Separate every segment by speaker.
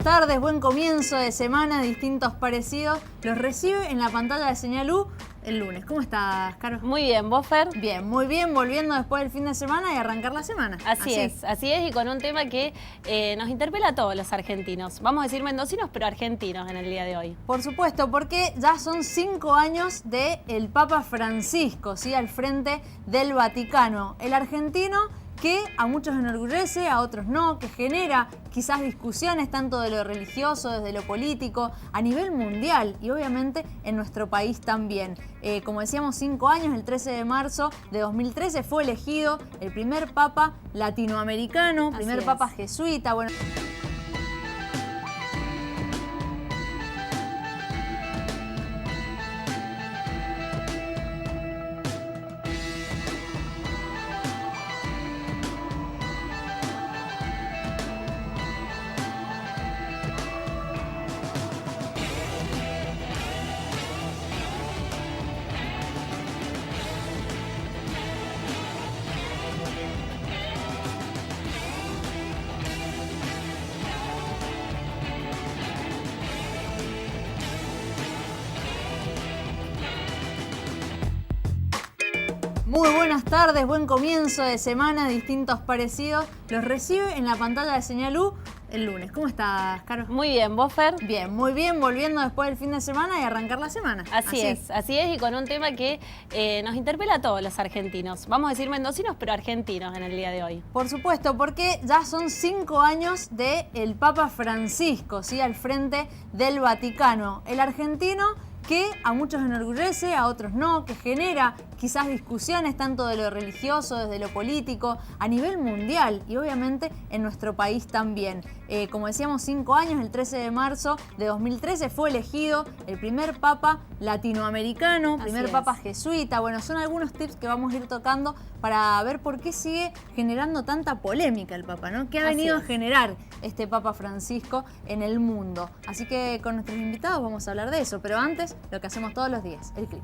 Speaker 1: tardes, buen comienzo de semana, distintos parecidos. Los recibe en la pantalla de Señal U el lunes. ¿Cómo estás, Caro?
Speaker 2: Muy bien, ¿vos, Fer?
Speaker 1: Bien, muy bien, volviendo después del fin de semana y arrancar la semana.
Speaker 2: Así es, y con un tema que nos interpela a todos los argentinos. Vamos a decir mendocinos, pero argentinos en el día de hoy.
Speaker 1: Por supuesto, porque ya son 5 años del Papa Francisco, ¿sí? Al frente del Vaticano. El argentino que a muchos enorgullece, a otros no, que genera quizás discusiones tanto de lo religioso, desde lo político, a nivel mundial y obviamente en nuestro país también. Como decíamos, 5 años, el 13 de marzo de 2013 fue elegido el primer papa latinoamericano, primer papa jesuita. Bueno, muy buenas tardes, buen comienzo de semana, distintos parecidos. Los recibe en la pantalla de Señal U el lunes. ¿Cómo estás, Caro?
Speaker 2: Muy bien, ¿vos, Fer?
Speaker 1: Bien, muy bien, volviendo después del fin de semana y arrancar la semana.
Speaker 2: Así es, y con un tema que nos interpela a todos los argentinos. Vamos a decir mendocinos, pero argentinos en el día de hoy.
Speaker 1: Por supuesto, porque ya son 5 años del Papa Francisco, ¿sí? Al frente del Vaticano. El argentino que a muchos enorgullece, a otros no, que genera quizás discusiones tanto de lo religioso, desde lo político, a nivel mundial y obviamente en nuestro país también. Como decíamos, 5 años, el 13 de marzo de 2013 fue elegido el primer papa latinoamericano, primer papa jesuita. Bueno, son algunos tips que vamos a ir tocando para ver por qué sigue generando tanta polémica el papa, ¿no? ¿Qué ha venido a generar este Papa Francisco en el mundo? Así que con nuestros invitados vamos a hablar de eso, pero antes lo que hacemos todos los días, el clip.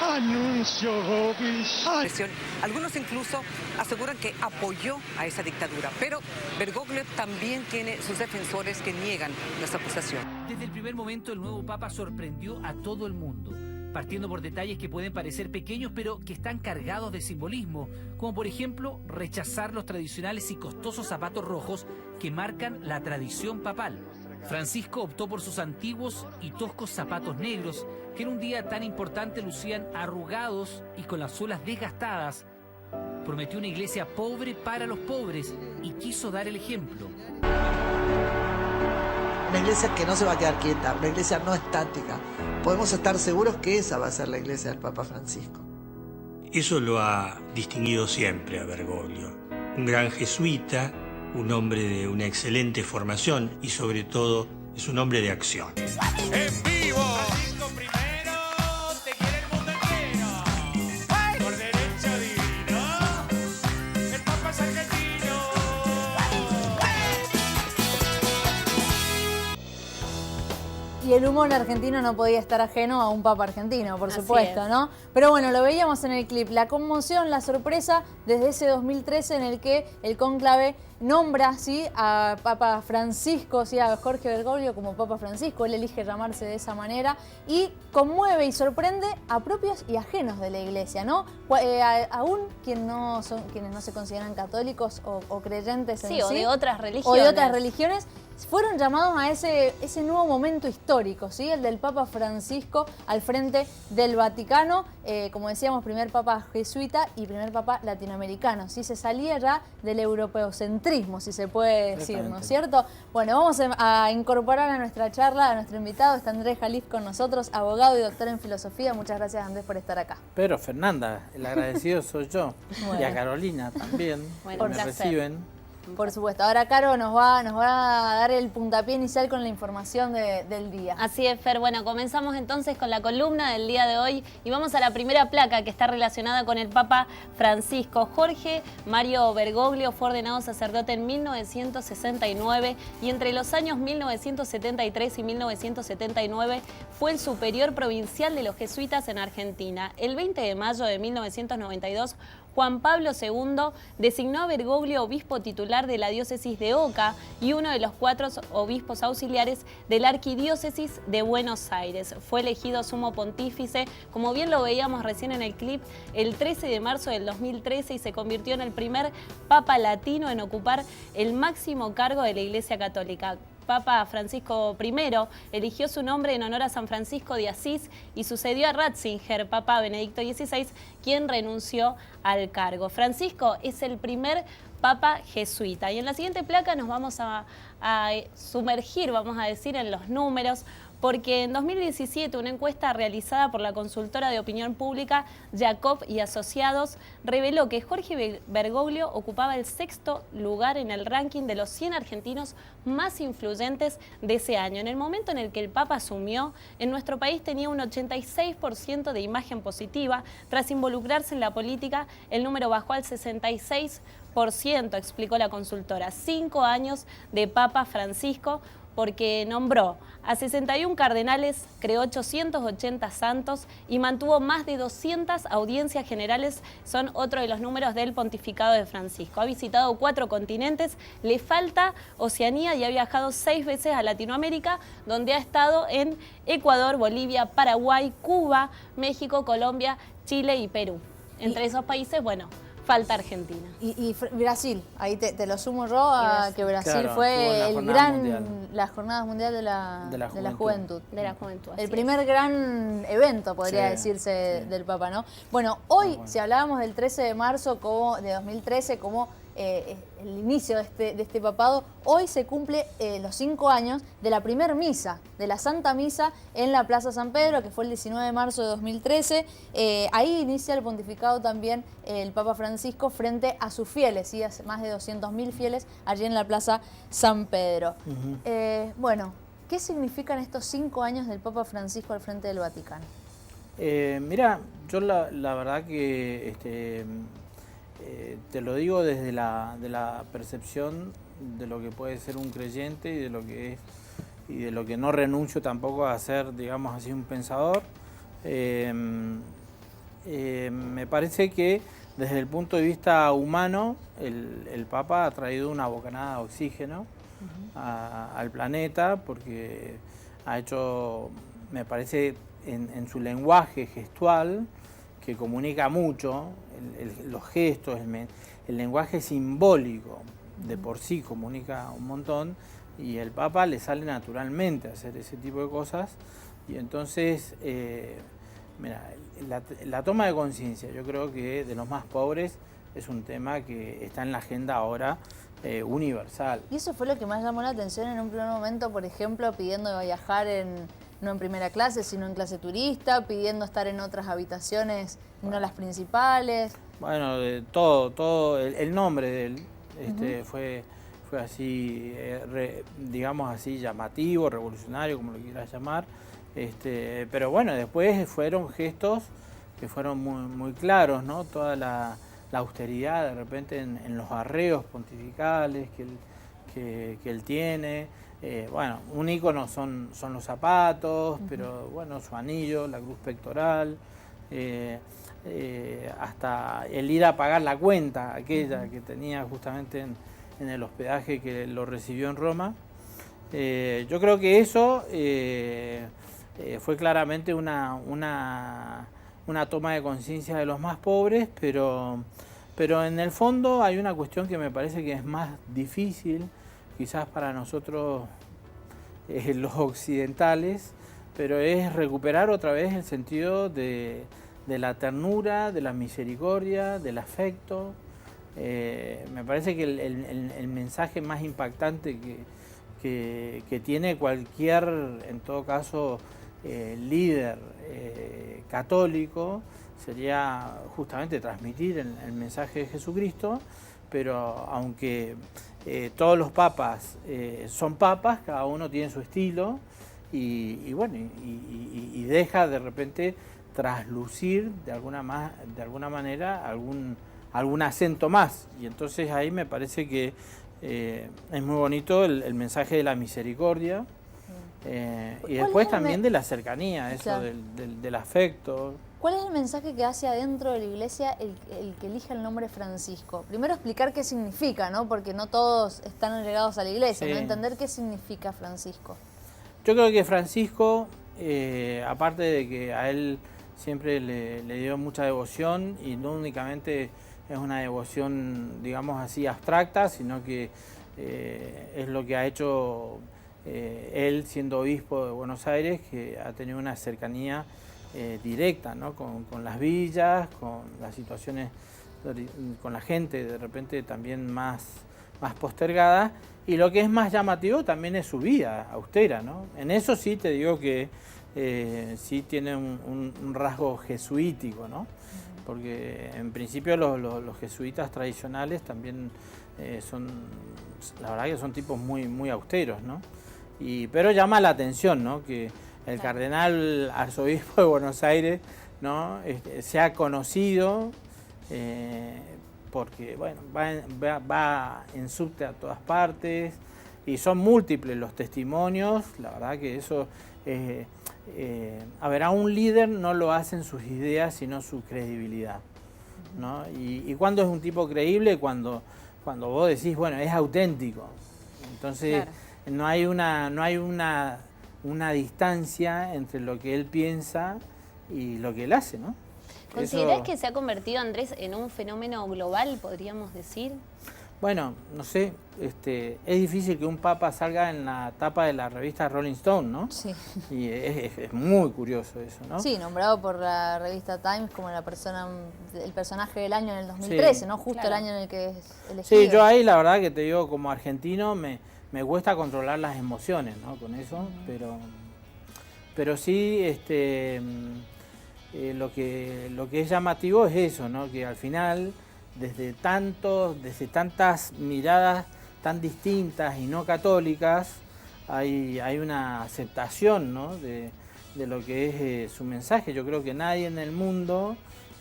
Speaker 3: Anuncio oficial.
Speaker 4: Algunos incluso aseguran que apoyó a esa dictadura, pero Bergoglio también tiene sus defensores que niegan las acusaciones.
Speaker 5: Desde el primer momento el nuevo Papa sorprendió a todo el mundo, partiendo por detalles que pueden parecer pequeños pero que están cargados de simbolismo, como por ejemplo rechazar los tradicionales y costosos zapatos rojos que marcan la tradición papal. Francisco optó por sus antiguos y toscos zapatos negros, que en un día tan importante lucían arrugados y con las suelas desgastadas. Prometió una iglesia pobre para los pobres y quiso dar el ejemplo.
Speaker 6: Una iglesia que no se va a quedar quieta, una iglesia no estática. Podemos estar seguros que esa va a ser la iglesia del Papa Francisco.
Speaker 7: Eso lo ha distinguido siempre a Bergoglio. Un gran jesuita, un hombre de una excelente formación y sobre todo es un hombre de acción.
Speaker 3: En vivo. Francisco primero, te quiere el mundo entero. Por derecho divino, el Papa es argentino.
Speaker 1: Y el humor argentino no podía estar ajeno a un papa argentino, por supuesto, ¿no? Pero bueno, lo veíamos en el clip, la conmoción, la sorpresa desde ese 2013 en el que el cónclave nombra, ¿sí?, a Papa Francisco, ¿sí?, a Jorge Bergoglio como Papa Francisco. Él elige llamarse de esa manera y conmueve y sorprende a propios y ajenos de la iglesia, ¿no? Aún quienes no se consideran católicos o creyentes en sí,
Speaker 2: o de otras religiones.
Speaker 1: O de otras religiones, fueron llamados a ese nuevo momento histórico, ¿sí? El del Papa Francisco al frente del Vaticano, como decíamos, primer papa jesuita y primer papa latinoamericano, ¿sí? Se salía ya del europeocentrismo, si se puede decir, ¿no es cierto? Bueno, vamos a incorporar a nuestra charla a nuestro invitado, está Andrés Jalif con nosotros, abogado y doctor en filosofía. Muchas gracias, Andrés, por estar acá.
Speaker 8: Pero Fernanda, el agradecido soy yo, y a Carolina también,
Speaker 2: bueno,
Speaker 8: que me reciben.
Speaker 1: Por supuesto. Ahora Caro nos va a dar el puntapié inicial con la información del día.
Speaker 2: Así es, Fer. Bueno, comenzamos entonces con la columna del día de hoy y vamos a la primera placa que está relacionada con el Papa Francisco. Jorge Mario Bergoglio fue ordenado sacerdote en 1969 y entre los años 1973 y 1979 fue el superior provincial de los jesuitas en Argentina. El 20 de mayo de 1992 Juan Pablo II designó a Bergoglio obispo titular de la diócesis de Oca y uno de los 4 obispos auxiliares de la arquidiócesis de Buenos Aires. Fue elegido sumo pontífice, como bien lo veíamos recién en el clip, el 13 de marzo del 2013 y se convirtió en el primer papa latino en ocupar el máximo cargo de la Iglesia Católica. Papa Francisco I eligió su nombre en honor a San Francisco de Asís y sucedió a Ratzinger, Papa Benedicto XVI, quien renunció al cargo. Francisco es el primer papa jesuita. Y en la siguiente placa nos vamos a sumergir, vamos a decir, en los números, porque en 2017 una encuesta realizada por la consultora de opinión pública Jacob y Asociados reveló que Jorge Bergoglio ocupaba el 6º lugar en el ranking de los 100 argentinos más influyentes de ese año. En el momento en el que el Papa asumió, en nuestro país tenía un 86% de imagen positiva. Tras involucrarse en la política, el número bajó al 66%, explicó la consultora. 5 años de Papa Francisco, porque nombró a 61 cardenales, creó 880 santos y mantuvo más de 200 audiencias generales, son otro de los números del pontificado de Francisco. Ha visitado 4 continentes, le falta Oceanía y ha viajado 6 veces a Latinoamérica, donde ha estado en Ecuador, Bolivia, Paraguay, Cuba, México, Colombia, Chile y Perú. Entre esos países, bueno, falta Argentina.
Speaker 1: Y Brasil, ahí te lo sumo yo, a que Brasil
Speaker 8: Claro,
Speaker 1: fue
Speaker 8: tuvo
Speaker 1: el las jornadas mundiales de la juventud.
Speaker 2: De la juventud.
Speaker 1: El primer gran evento, podría
Speaker 8: Sí,
Speaker 1: decirse,
Speaker 8: sí.
Speaker 1: del Papa, ¿no? Bueno, hoy, si hablábamos del 13 de marzo de 2013 como el inicio de este papado, hoy se cumple los 5 años de la primer misa, de la Santa Misa en la Plaza San Pedro, que fue el 19 de marzo de 2013. Ahí inicia el pontificado también el Papa Francisco frente a sus fieles, ¿sí? A más de 200.000 fieles allí en la Plaza San Pedro. Bueno, ¿qué significan estos 5 años del Papa Francisco al frente del Vaticano?
Speaker 8: Mira, yo la verdad que te lo digo desde de la percepción de lo que puede ser un creyente y de lo que no renuncio tampoco a ser, digamos así, un pensador. Me parece que desde el punto de vista humano el Papa ha traído una bocanada de oxígeno al planeta, porque ha hecho, me parece, en su lenguaje gestual, que comunica mucho, los gestos, el lenguaje simbólico de por sí comunica un montón, y el Papa le sale naturalmente hacer ese tipo de cosas. Y entonces, mira, la toma de conciencia, yo creo que de los más pobres es un tema que está en la agenda ahora universal.
Speaker 1: Y eso fue lo que más llamó la atención en un primer momento, por ejemplo, pidiendo viajar no en primera clase, sino en clase turista, pidiendo estar en otras habitaciones, no las principales.
Speaker 8: Bueno, todo el nombre de él fue así, digamos así, llamativo, revolucionario, como lo quieras llamar. Pero bueno, después fueron gestos que fueron muy claros, ¿no? Toda la austeridad de repente en los arreos pontificales que él tiene. Bueno, un ícono son los zapatos, pero bueno, su anillo, la cruz pectoral, hasta el ir a pagar la cuenta, aquella que tenía justamente en el hospedaje que lo recibió en Roma. Yo creo que eso fue claramente una toma de conciencia de los más pobres, pero en el fondo hay una cuestión que me parece que es más difícil, quizás para nosotros los occidentales, pero es recuperar otra vez el sentido de la ternura, de la misericordia, del afecto. Me parece que el mensaje más impactante que tiene cualquier, en todo caso, líder católico sería justamente transmitir el mensaje de Jesucristo, pero aunque todos los papas son papas, cada uno tiene su estilo y bueno, y deja de repente traslucir de alguna manera algún acento más, y entonces ahí me parece que es muy bonito el mensaje de la misericordia, y después también de la cercanía, eso, claro, del afecto.
Speaker 1: ¿Cuál es el mensaje que hace adentro de la iglesia el que elija el nombre Francisco? Primero explicar qué significa, ¿no? Porque no todos están llegados a la iglesia,
Speaker 8: Sí.
Speaker 1: ¿no? Entender qué significa Francisco.
Speaker 8: Yo creo que Francisco, aparte de que a él siempre le dio mucha devoción, y no únicamente es una devoción, digamos así, abstracta, sino que es lo que ha hecho él siendo obispo de Buenos Aires, que ha tenido una cercanía directa, ¿no? con las villas, con las situaciones, con la gente de repente también más postergada, y lo que es más llamativo también es su vida austera, ¿no? En eso sí te digo que sí tiene un rasgo jesuítico, ¿no? Porque en principio los jesuitas tradicionales también son, la verdad que son tipos muy austeros, ¿no? Pero llama la atención, ¿no? Que el cardenal arzobispo de Buenos Aires, ¿no? Sea conocido porque, bueno, va en subte a todas partes, y son múltiples los testimonios. La verdad que eso, a ver, a un líder no lo hacen sus ideas, sino su credibilidad, ¿no? Y cuando es un tipo creíble, cuando vos decís, bueno, es auténtico. Entonces, claro, no hay una distancia entre lo que él piensa y lo que él hace, ¿no?
Speaker 2: ¿Considerás que se ha convertido, Andrés, en un fenómeno global, podríamos decir?
Speaker 8: Bueno, no sé, es difícil que un papa salga en la tapa de la revista Rolling Stone, ¿no? Sí. Y es muy curioso eso, ¿no?
Speaker 1: Sí, nombrado por la revista Times como el personaje del año en el 2013, sí, ¿no? Justo claro, el año en el que es elegido.
Speaker 8: Sí, yo ahí la verdad que te digo, como argentino, me cuesta controlar las emociones, ¿no? Con eso, pero sí, lo que es llamativo es eso, ¿no? Que al final, desde tantas miradas tan distintas y no católicas, hay una aceptación, ¿no? de lo que es su mensaje. Yo creo que nadie en el mundo,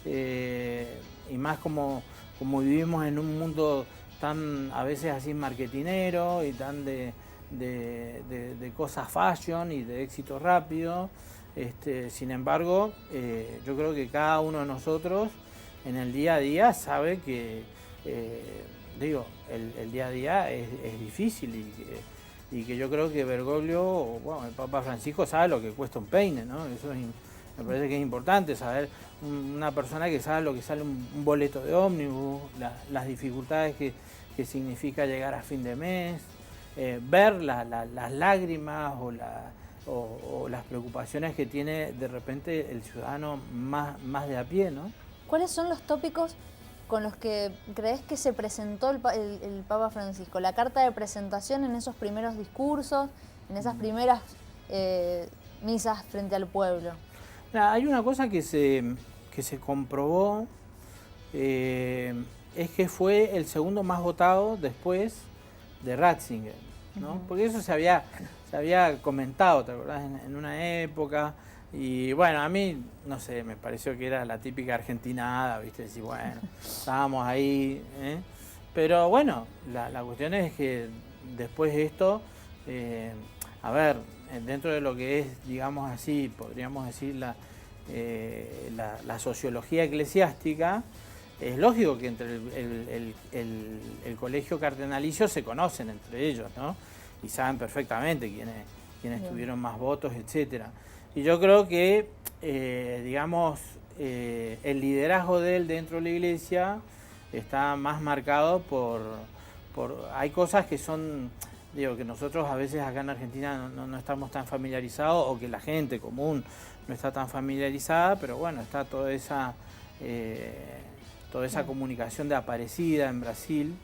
Speaker 8: y más como vivimos en un mundo tan a veces así marketinero y tan de cosas fashion y de éxito rápido, sin embargo, yo creo que cada uno de nosotros en el día a día sabe que, el día a día es difícil, y que yo creo que Bergoglio, bueno, el Papa Francisco sabe lo que cuesta un peine, ¿no? Eso me parece que es importante saber, una persona que sabe lo que sale un boleto de ómnibus, las dificultades que significa llegar a fin de mes, ver las lágrimas o las preocupaciones que tiene de repente el ciudadano más de a pie, ¿no?
Speaker 1: ¿Cuáles son los tópicos con los que crees que se presentó el Papa Francisco? La carta de presentación en esos primeros discursos, en esas primeras misas frente al pueblo.
Speaker 8: Hay una cosa que se comprobó, es que fue el segundo más votado después de Ratzinger, ¿no? Porque eso se había comentado, ¿te acordás? En una época. Y bueno, a mí, no sé, me pareció que era la típica argentinada, ¿viste? Decir, bueno, estábamos ahí, ¿eh? Pero bueno, la cuestión es que después de esto, a ver, dentro de lo que es, digamos así, podríamos decir la sociología eclesiástica, es lógico que entre el colegio cardenalicio se conocen entre ellos, ¿no? Y saben perfectamente quiénes tuvieron más votos, etcétera. Y yo creo que, digamos, el liderazgo de él dentro de la iglesia está más marcado por hay cosas que son, digo, que nosotros a veces acá en Argentina no estamos tan familiarizados, o que la gente común no está tan familiarizada, pero bueno, está toda esa comunicación de Aparecida en Brasil,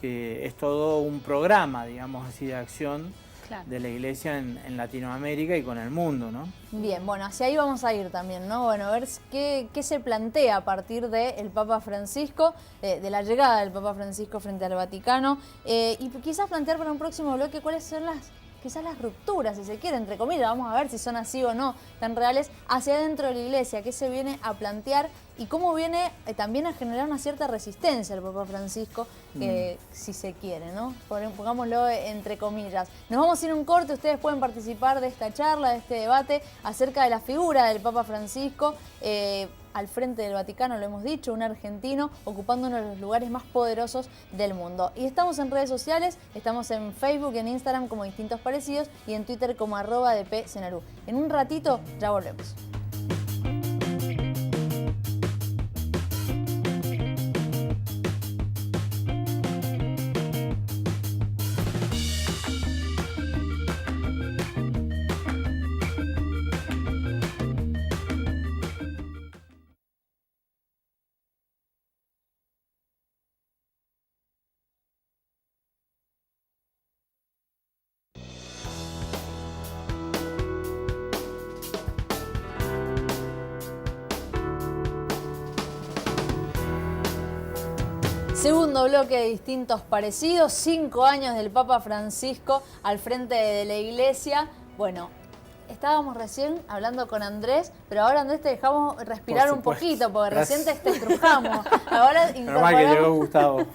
Speaker 8: que es todo un programa, digamos así, de acción, claro, de la iglesia en Latinoamérica y con el mundo, ¿no?
Speaker 1: Bien, bueno, hacia ahí vamos a ir también, ¿no? Bueno, a ver qué se plantea a partir del Papa Francisco, de la llegada del Papa Francisco frente al Vaticano, y quizás plantear para un próximo bloque cuáles son las quizás las rupturas, si se quiere, entre comillas, vamos a ver si son así o no, tan reales, hacia adentro de la Iglesia, qué se viene a plantear y cómo viene también a generar una cierta resistencia al Papa Francisco, si se quiere, ¿no? Pongámoslo entre comillas. Nos vamos a ir a un corte, ustedes pueden participar de esta charla, de este debate acerca de la figura del Papa Francisco, al frente del Vaticano, lo hemos dicho, un argentino ocupando uno de los lugares más poderosos del mundo. Y estamos en redes sociales, estamos en Facebook y en Instagram como Distintos Parecidos y en Twitter como @dpsenarú. En un ratito ya volvemos. Segundo bloque de Distintos Parecidos, 5 años del Papa Francisco al frente de la Iglesia. Bueno, estábamos recién hablando con Andrés, pero ahora Andrés te dejamos respirar un poquito, porque recién te estrujamos. Ahora
Speaker 8: normal que llegó Gustavo.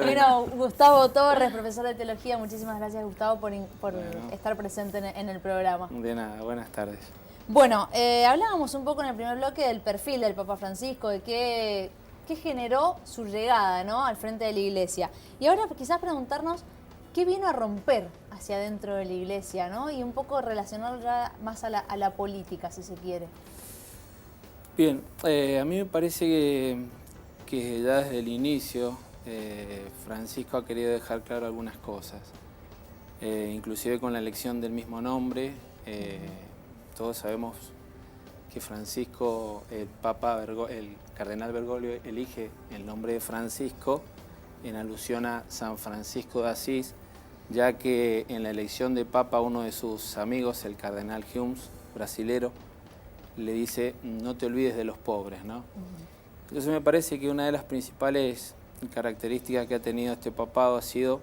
Speaker 1: Vino Gustavo Torres, profesor de teología. Muchísimas gracias, Gustavo, por estar presente en el programa.
Speaker 8: De nada, buenas tardes.
Speaker 1: Bueno, hablábamos un poco en el primer bloque del perfil del Papa Francisco, de qué generó su llegada, ¿no?, al frente de la Iglesia. Y ahora quizás preguntarnos qué vino a romper hacia adentro de la Iglesia, ¿no? Y un poco relacionarlo ya más a la política, si se quiere.
Speaker 9: Bien, a mí me parece que ya desde el inicio Francisco ha querido dejar claro algunas cosas. Inclusive con la elección del mismo nombre, todos sabemos que Francisco, el cardenal Bergoglio elige el nombre de Francisco en alusión a San Francisco de Asís, ya que en la elección de Papa uno de sus amigos, el cardenal Humes, brasilero, le dice: no te olvides de los pobres, ¿no? Entonces me parece que una de las principales características que ha tenido este papado ha sido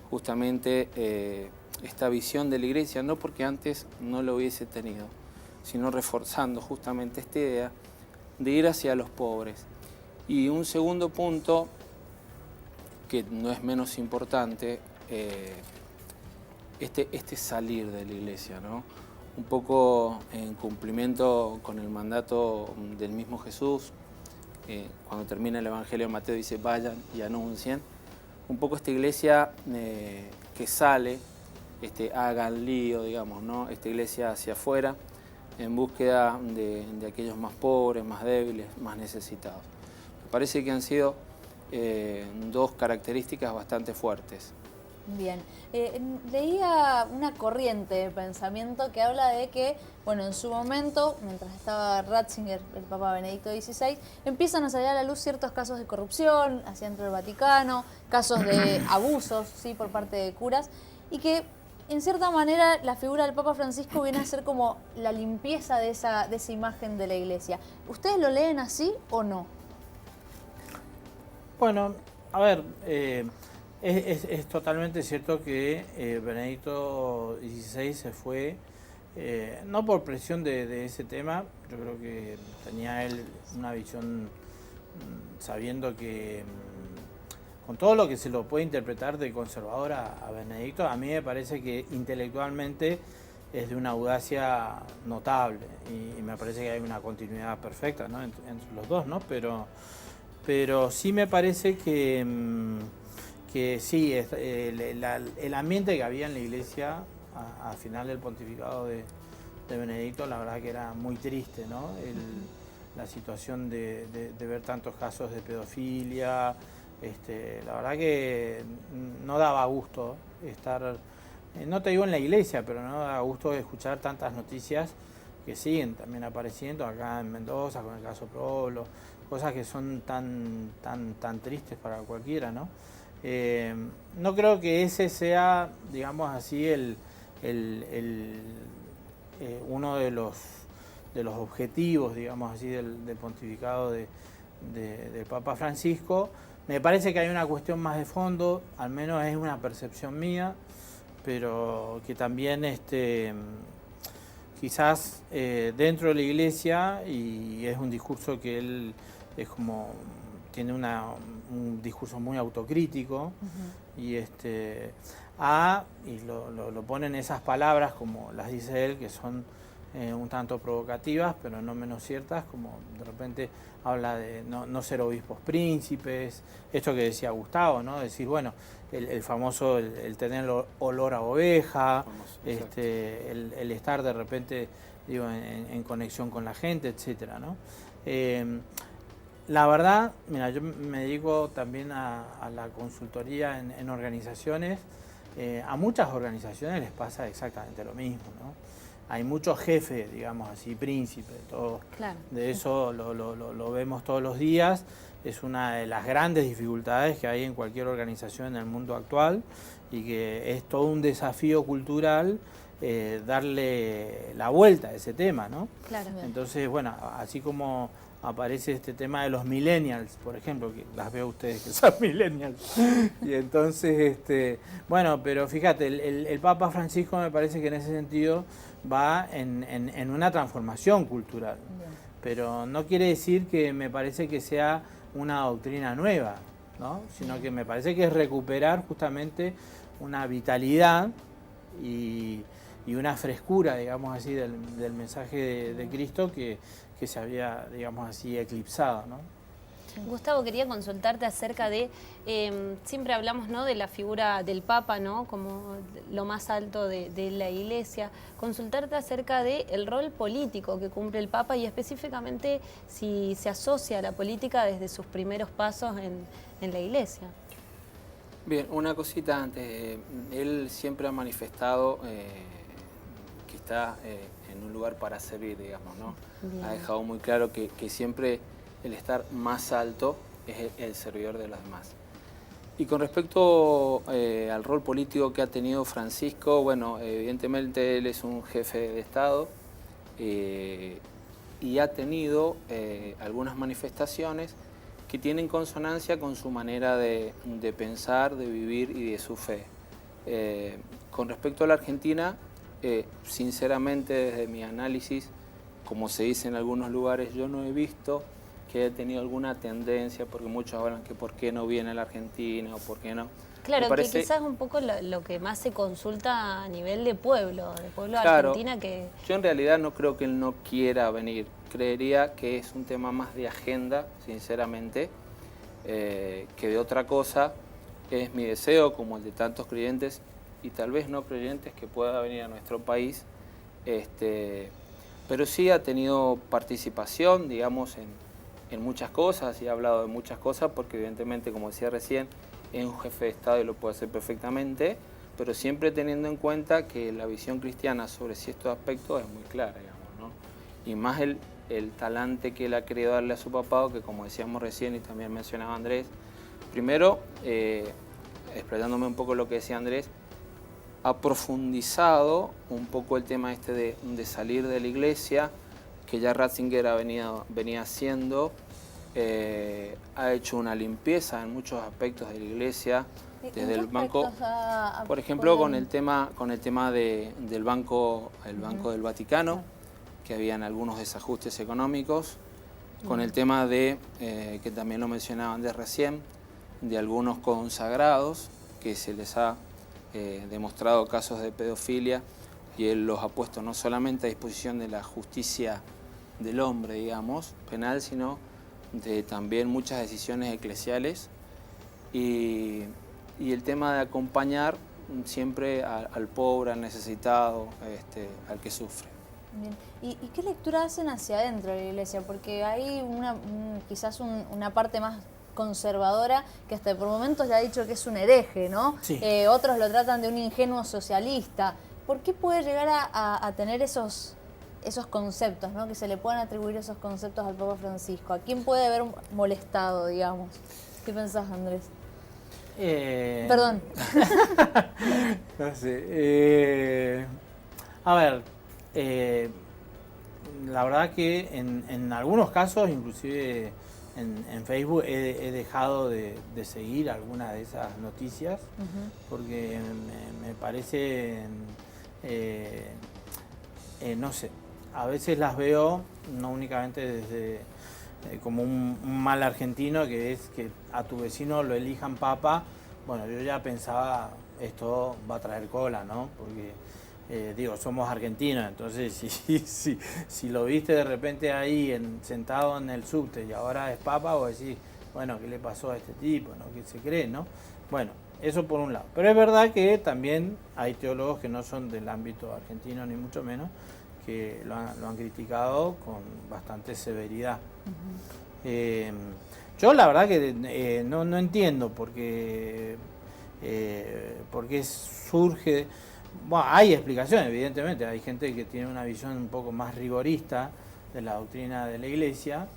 Speaker 9: justamente esta visión de la Iglesia, no porque antes no lo hubiese tenido, sino reforzando justamente esta idea de ir hacia los pobres. Y un segundo punto, que no es menos importante, este salir de la Iglesia, ¿no? Un poco en cumplimiento con el mandato del mismo Jesús, cuando termina el Evangelio de Mateo dice: vayan y anuncien. Un poco esta Iglesia que sale, hagan lío, digamos, ¿no? Esta Iglesia hacia afuera, en búsqueda de aquellos más pobres, más débiles, más necesitados. Me parece que han sido dos características bastante fuertes.
Speaker 1: Bien, leía una corriente de pensamiento que habla de que, bueno, en su momento, mientras estaba Ratzinger, el Papa Benedicto XVI, empiezan a salir a la luz ciertos casos de corrupción hacia dentro del Vaticano, casos de abusos, ¿sí?, por parte de curas, y que en cierta manera la figura del Papa Francisco viene a ser como la limpieza de esa imagen de la Iglesia. ¿Ustedes lo leen así o no?
Speaker 8: Bueno, a ver, es totalmente cierto que Benedicto XVI se fue, no por presión de ese tema. Yo creo que tenía él una visión sabiendo que con todo lo que se lo puede interpretar de conservador a Benedicto, a mí me parece que intelectualmente es de una audacia notable y me parece que hay una continuidad perfecta, ¿no?, entre los dos, ¿no? Pero sí me parece que sí, el ambiente que había en la Iglesia al final del pontificado de Benedicto, la verdad que era muy triste, ¿no? La situación de ver tantos casos de pedofilia. La verdad que no daba gusto estar, no te digo en la Iglesia, pero no daba gusto escuchar tantas noticias que siguen también apareciendo acá en Mendoza con el caso Prolo, cosas que son tan tristes para cualquiera, ¿no? No creo que ese sea, digamos así, uno de los objetivos, digamos así, del pontificado del Papa Francisco. Me parece que hay una cuestión más de fondo, al menos es una percepción mía, pero que también quizás dentro de la iglesia, y es un discurso que él es como, tiene un discurso muy autocrítico, y lo pone en esas palabras, como las dice él, que son un tanto provocativas, pero no menos ciertas, como de repente habla de no ser obispos príncipes, esto que decía Gustavo, ¿no? Decir, bueno, el famoso, el tener olor a oveja, el estar de repente, digo, en conexión con la gente, etcétera, ¿no? La verdad, mira, yo me dedico también a la consultoría en organizaciones. A muchas organizaciones les pasa exactamente lo mismo, ¿no? Hay muchos jefes, digamos así, príncipes, todo.
Speaker 2: Claro.
Speaker 8: De eso lo vemos todos los días. Es una de las grandes dificultades que hay en cualquier organización en el mundo actual, y que es todo un desafío cultural darle la vuelta a ese tema, ¿no?
Speaker 2: Claro.
Speaker 8: Entonces, bueno, así como aparece este tema de los millennials, por ejemplo, que las veo a ustedes que son millennials. Y entonces, bueno, pero fíjate, el Papa Francisco me parece que en ese sentido va en una transformación cultural. Bien. Pero no quiere decir que me parece que sea una doctrina nueva, ¿no? Sino que me parece que es recuperar justamente una vitalidad y una frescura, digamos así, del mensaje de Cristo que se había, digamos así, eclipsado, ¿no?
Speaker 2: Gustavo, quería consultarte acerca de, siempre hablamos, ¿no?, de la figura del Papa, ¿no?, como lo más alto de la Iglesia. Consultarte acerca del rol político que cumple el Papa y específicamente si se asocia a la política desde sus primeros pasos en la Iglesia.
Speaker 9: Bien, una cosita antes. Él siempre ha manifestado que está en un lugar para servir, digamos, ¿no? Bien. Ha dejado muy claro que siempre el estar más alto es el servidor de los demás. Y con respecto al rol político que ha tenido Francisco, bueno, evidentemente él es un jefe de Estado y ha tenido algunas manifestaciones que tienen consonancia con su manera de pensar, de vivir y de su fe. Con respecto a la Argentina, sinceramente desde mi análisis, como se dice en algunos lugares, yo no he visto que haya tenido alguna tendencia, porque muchos hablan que por qué no viene a la Argentina o por qué no.
Speaker 2: Claro, que quizás es un poco lo que más se consulta a nivel de pueblo claro, Argentina que...
Speaker 9: Yo en realidad no creo que él no quiera venir, creería que es un tema más de agenda, sinceramente, que de otra cosa. Es mi deseo, como el de tantos creyentes y tal vez no creyentes, que pueda venir a nuestro país, pero sí ha tenido participación, digamos, en muchas cosas, y ha hablado de muchas cosas, porque evidentemente, como decía recién, es un jefe de Estado y lo puede hacer perfectamente, pero siempre teniendo en cuenta que la visión cristiana sobre ciertos aspectos es muy clara, digamos, ¿no? Y más el talante que él ha querido darle a su papado, que como decíamos recién y también mencionaba Andrés, primero, explayándome un poco lo que decía Andrés, ha profundizado un poco el tema de salir de la iglesia, que ya Ratzinger venía haciendo. Ha hecho una limpieza en muchos aspectos de la iglesia, desde el banco, por ejemplo, con el tema del banco, Banco del Vaticano, que habían algunos desajustes económicos, con el tema que también lo mencionaban de recién, de algunos consagrados que se les ha demostrado casos de pedofilia, y él los ha puesto no solamente a disposición de la justicia del hombre, digamos, penal, sino de también muchas decisiones eclesiales, y el tema de acompañar siempre al pobre, al necesitado, al que sufre.
Speaker 1: Bien. ¿Y qué lectura hacen hacia adentro de la iglesia? Porque hay quizás una parte más conservadora que hasta por momentos ya ha dicho que es un hereje, ¿no? Sí. Otros lo tratan de un ingenuo socialista. ¿Por qué puede llegar a tener esos conceptos, ¿no? Que se le puedan atribuir esos conceptos al Papa Francisco? ¿A quién puede haber molestado, digamos? ¿Qué pensás, Andrés? Perdón.
Speaker 8: No sé. A ver, la verdad que en algunos casos, inclusive en Facebook he dejado de seguir algunas de esas noticias porque me parece, no sé, a veces las veo no únicamente desde como un mal argentino, que es que a tu vecino lo elijan papa. Bueno, yo ya pensaba, esto va a traer cola, ¿no? Porque digo, somos argentinos, entonces si lo viste de repente ahí sentado en el subte y ahora es papa, vos decís, bueno, ¿qué le pasó a este tipo? ¿No? ¿Qué se cree? ¿No? Bueno, eso por un lado. Pero es verdad que también hay teólogos que no son del ámbito argentino, ni mucho menos, que lo han criticado con bastante severidad. Yo la verdad que no entiendo por qué surge. Bueno, hay explicaciones, evidentemente. Hay gente que tiene una visión un poco más rigorista de la doctrina de la Iglesia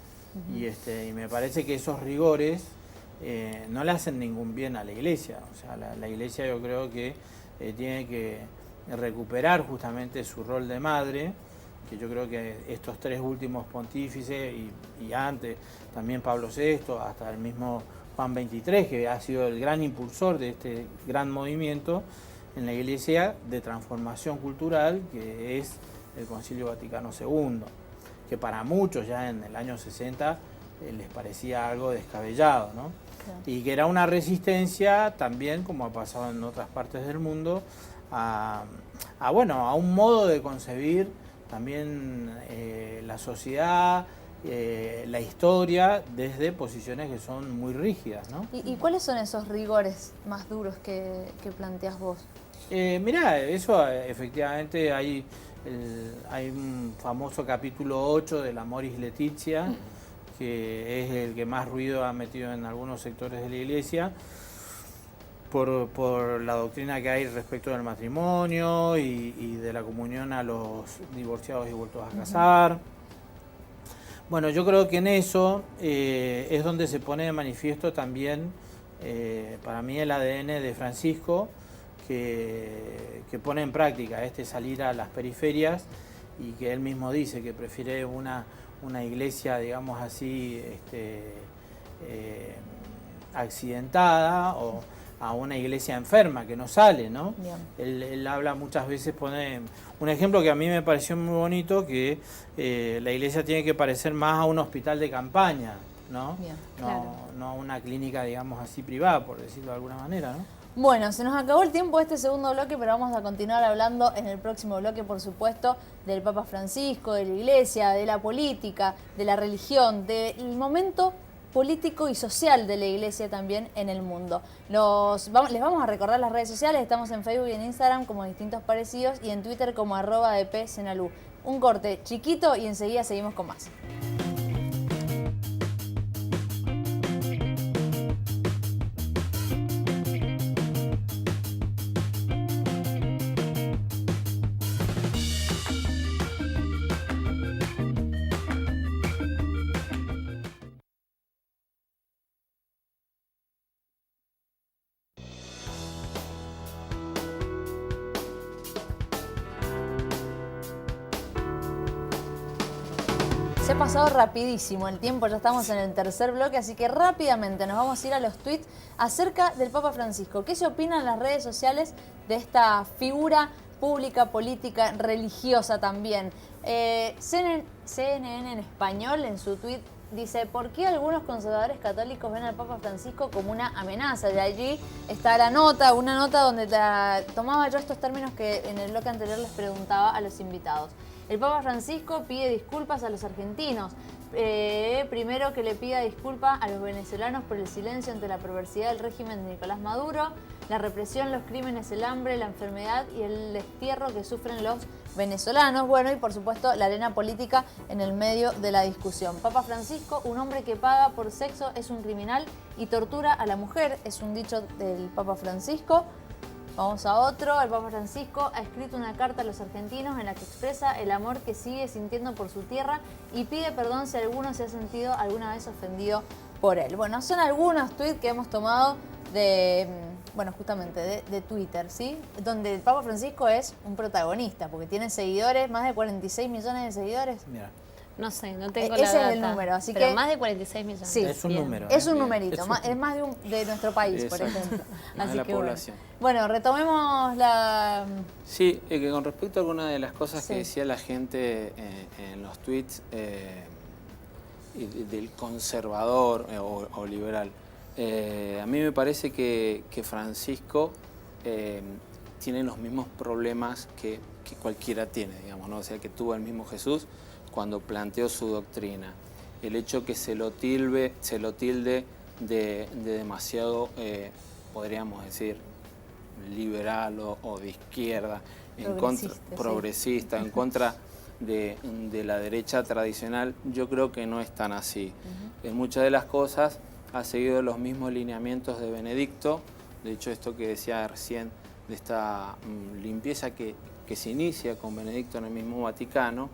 Speaker 8: y me parece que esos rigores no le hacen ningún bien a la Iglesia. O sea, la Iglesia yo creo que tiene que recuperar justamente su rol de madre, que yo creo que estos 3 últimos pontífices y antes también Pablo VI, hasta el mismo Juan XXIII, que ha sido el gran impulsor de este gran movimiento en la Iglesia de transformación cultural, que es el Concilio Vaticano II, que para muchos ya en el año 60 les parecía algo descabellado, ¿no? Claro. Y que era una resistencia también, como ha pasado en otras partes del mundo, a un modo de concebir también la sociedad, la historia, desde posiciones que son muy rígidas, ¿no?
Speaker 1: ¿Y cuáles son esos rigores más duros que planteás vos?
Speaker 8: Mirá, eso efectivamente hay un famoso capítulo 8 del Amoris Laetitia, que es el que más ruido ha metido en algunos sectores de la Iglesia, por la doctrina que hay respecto del matrimonio y de la comunión a los divorciados y vueltos a casar. Bueno, yo creo que en eso es donde se pone de manifiesto también, para mí, el ADN de Francisco, que pone en práctica salir a las periferias, y que él mismo dice que prefiere una iglesia, digamos así, accidentada, o a una iglesia enferma que no sale, ¿no? Él habla muchas veces, pone un ejemplo que a mí me pareció muy bonito, que la iglesia tiene que parecer más a un hospital de campaña, ¿no? No a una clínica, digamos así, privada, por decirlo de alguna manera, ¿no?
Speaker 1: Bueno, se nos acabó el tiempo de este segundo bloque, pero vamos a continuar hablando en el próximo bloque, por supuesto, del Papa Francisco, de la Iglesia, de la política, de la religión, del momento político y social de la Iglesia también en el mundo. Les vamos a recordar las redes sociales. Estamos en Facebook y en Instagram como Distintos Parecidos, y en Twitter como @dpsenalú. Un corte chiquito y enseguida seguimos con más. Se ha pasado rapidísimo el tiempo, ya estamos en el tercer bloque, así que rápidamente nos vamos a ir a los tweets acerca del Papa Francisco. ¿Qué se opina en las redes sociales de esta figura pública, política, religiosa también? CNN en español, en su tweet, dice: ¿por qué algunos conservadores católicos ven al Papa Francisco como una amenaza? De allí está la nota, una nota donde tomaba yo estos términos que en el bloque anterior les preguntaba a los invitados. El Papa Francisco pide disculpas a los argentinos. Primero, que le pida disculpas a los venezolanos por el silencio ante la perversidad del régimen de Nicolás Maduro, la represión, los crímenes, el hambre, la enfermedad y el destierro que sufren los venezolanos. Bueno, y por supuesto la arena política en el medio de la discusión. Papa Francisco: un hombre que paga por sexo es un criminal y tortura a la mujer, es un dicho del Papa Francisco. Vamos a otro. El Papa Francisco ha escrito una carta a los argentinos en la que expresa el amor que sigue sintiendo por su tierra y pide perdón si alguno se ha sentido alguna vez ofendido por él. Bueno, son algunos tweets que hemos tomado justamente de Twitter, ¿sí? Donde el Papa Francisco es un protagonista, porque tiene seguidores, más de 46 millones de seguidores.
Speaker 8: Mira,
Speaker 2: No sé, no tengo
Speaker 1: Ese
Speaker 2: la data.
Speaker 1: es el número, así
Speaker 2: pero
Speaker 1: que...
Speaker 2: más de 46 millones.
Speaker 1: Sí.
Speaker 8: Es un
Speaker 2: Bien.
Speaker 8: número.
Speaker 1: Es un
Speaker 8: Bien.
Speaker 1: numerito, es más de nuestro país, por
Speaker 9: Exacto.
Speaker 1: ejemplo.
Speaker 9: Más de la
Speaker 1: que
Speaker 9: población.
Speaker 1: Bueno, retomemos la...
Speaker 9: Sí, que con respecto a alguna de las cosas
Speaker 1: Sí.
Speaker 9: que decía la gente en los tweets del conservador o liberal, a mí me parece que Francisco tiene los mismos problemas que cualquiera tiene, digamos, ¿no? O sea, que tuvo el mismo Jesús cuando planteó su doctrina. El hecho que se lo tilde de demasiado, podríamos decir, liberal o de izquierda, progresista, en contra de la derecha tradicional, yo creo que no es tan así. En muchas de las cosas ha seguido los mismos lineamientos de Benedicto. De hecho, esto que decía recién de esta limpieza que se inicia con Benedicto en el mismo Vaticano,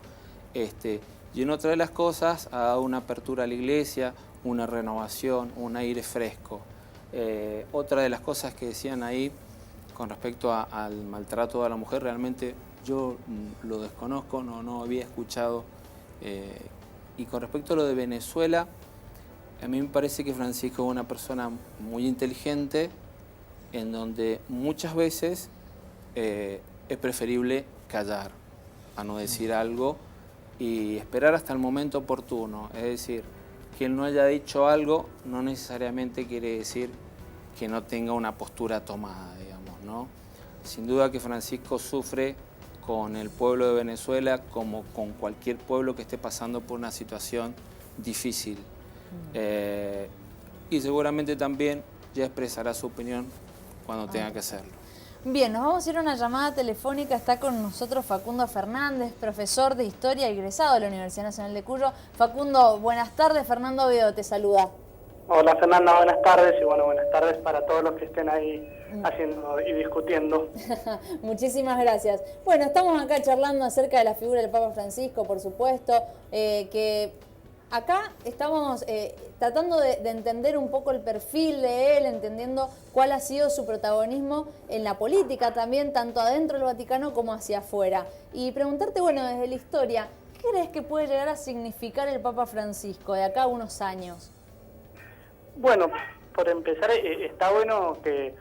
Speaker 9: y en otra de las cosas ha dado una apertura a la iglesia, una renovación, un aire fresco. Otra de las cosas que decían ahí con respecto al maltrato a la mujer, realmente yo lo desconozco, no había escuchado. Y con respecto a lo de Venezuela, a mí me parece que Francisco es una persona muy inteligente, en donde muchas veces es preferible callar, a no decir algo y esperar hasta el momento oportuno. Es decir, que él no haya dicho algo no necesariamente quiere decir que no tenga una postura tomada, digamos, ¿no? Sin duda que Francisco sufre con el pueblo de Venezuela como con cualquier pueblo que esté pasando por una situación difícil. Y seguramente también ya expresará su opinión cuando tenga que hacerlo.
Speaker 1: Bien, nos vamos a ir a una llamada telefónica. Está con nosotros Facundo Fernández, profesor de Historia egresado de la Universidad Nacional de Cuyo. Facundo, buenas tardes. Fernando Veo te saluda.
Speaker 10: Hola Fernanda, buenas tardes y bueno, buenas tardes para todos los que estén ahí haciendo y discutiendo.
Speaker 1: Muchísimas gracias. Bueno, estamos acá charlando acerca de la figura del Papa Francisco, por supuesto, que acá estamos tratando de entender un poco el perfil de él, entendiendo cuál ha sido su protagonismo en la política también, tanto adentro del Vaticano como hacia afuera. Y preguntarte, bueno, desde la historia, ¿qué crees que puede llegar a significar el Papa Francisco de acá a unos años?
Speaker 10: Bueno, por empezar, está bueno que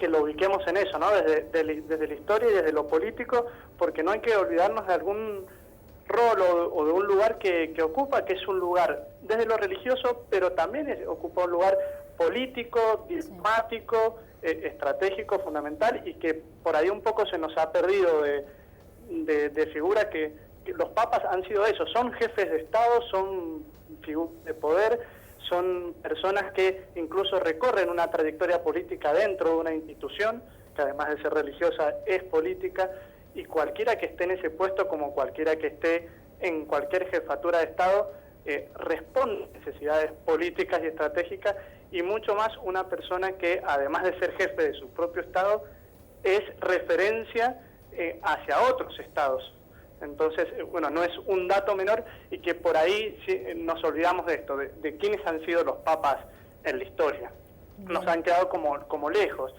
Speaker 10: lo ubiquemos en eso, ¿no? Desde la historia y desde lo político, porque no hay que olvidarnos de algún rol o de un lugar que ocupa, que es un lugar desde lo religioso, pero también ocupa un lugar político, diplomático, estratégico, fundamental, y que por ahí un poco se nos ha perdido de figura que los papas han sido eso, son jefes de Estado, son figuras de poder, son personas que incluso recorren una trayectoria política dentro de una institución, que además de ser religiosa es política, y cualquiera que esté en ese puesto, como cualquiera que esté en cualquier jefatura de Estado, responde a necesidades políticas y estratégicas, y mucho más una persona que, además de ser jefe de su propio Estado, es referencia hacia otros Estados. Entonces, bueno, no es un dato menor, y que por ahí sí, nos olvidamos de esto, de quiénes han sido los papas en la historia. Nos han quedado como lejos.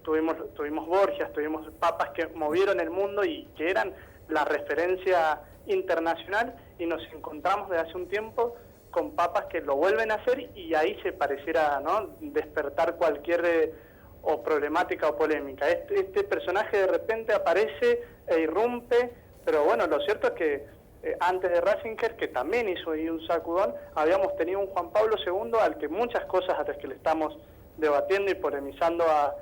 Speaker 10: Tuvimos Borgias, tuvimos papas que movieron el mundo y que eran la referencia internacional, y nos encontramos desde hace un tiempo con papas que lo vuelven a hacer, y ahí se pareciera, ¿no?, despertar cualquier o problemática o polémica. Este personaje de repente aparece e irrumpe, pero bueno, lo cierto es que antes de Ratzinger, que también hizo ahí un sacudón, habíamos tenido un Juan Pablo II al que muchas cosas a las que le estamos debatiendo y polemizando a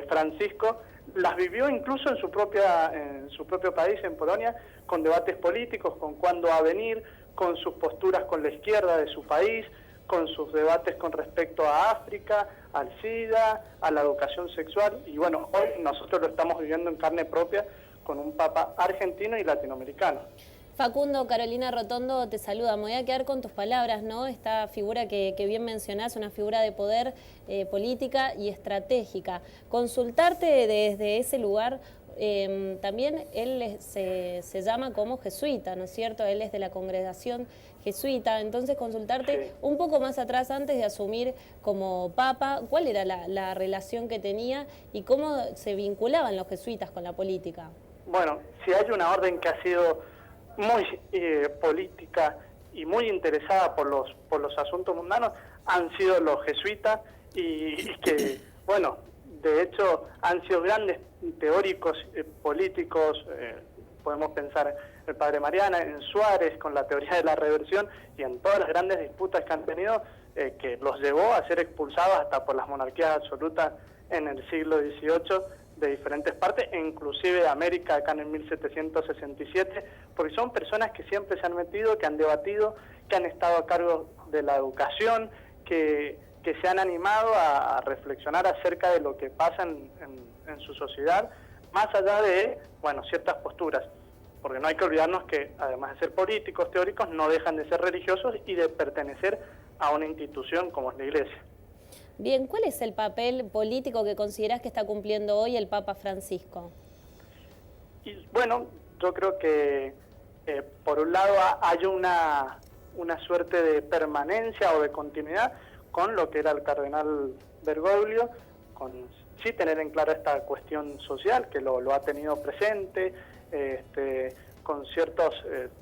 Speaker 10: Francisco, las vivió incluso en su propio país, en Polonia, con debates políticos, con cuándo va a venir, con sus posturas con la izquierda de su país, con sus debates con respecto a África, al SIDA, a la educación sexual, y bueno, hoy nosotros lo estamos viviendo en carne propia con un papa argentino y latinoamericano.
Speaker 2: Facundo, Carolina Rotondo te saluda. Me voy a quedar con tus palabras, ¿no? Esta figura que bien mencionás, una figura de poder política y estratégica. Consultarte desde ese lugar, también él se llama como jesuita, ¿no es cierto? Él es de la congregación jesuita, entonces consultarte un poco más atrás, antes de asumir como papa, ¿cuál era la relación que tenía y cómo se vinculaban los jesuitas con la política?
Speaker 10: Bueno, si hay una orden que ha sido muy política y muy interesada por los asuntos mundanos han sido los jesuitas y que, bueno, de hecho han sido grandes teóricos políticos. Podemos pensar en el padre Mariana, en Suárez con la teoría de la reversión y en todas las grandes disputas que han tenido, que los llevó a ser expulsados hasta por las monarquías absolutas en el siglo XVIII de diferentes partes, e inclusive de América acá en el 1767, porque son personas que siempre se han metido, que han debatido, que han estado a cargo de la educación, que se han animado a reflexionar acerca de lo que pasa en su sociedad, más allá de, bueno, ciertas posturas, porque no hay que olvidarnos que, además de ser políticos, teóricos, no dejan de ser religiosos y de pertenecer a una institución como es la Iglesia.
Speaker 2: Bien, ¿cuál es el papel político que considerás que está cumpliendo hoy el Papa Francisco?
Speaker 10: Y bueno, yo creo que por un lado hay una suerte de permanencia o de continuidad con lo que era el cardenal Bergoglio, con sí tener en claro esta cuestión social, que lo ha tenido presente, con ciertas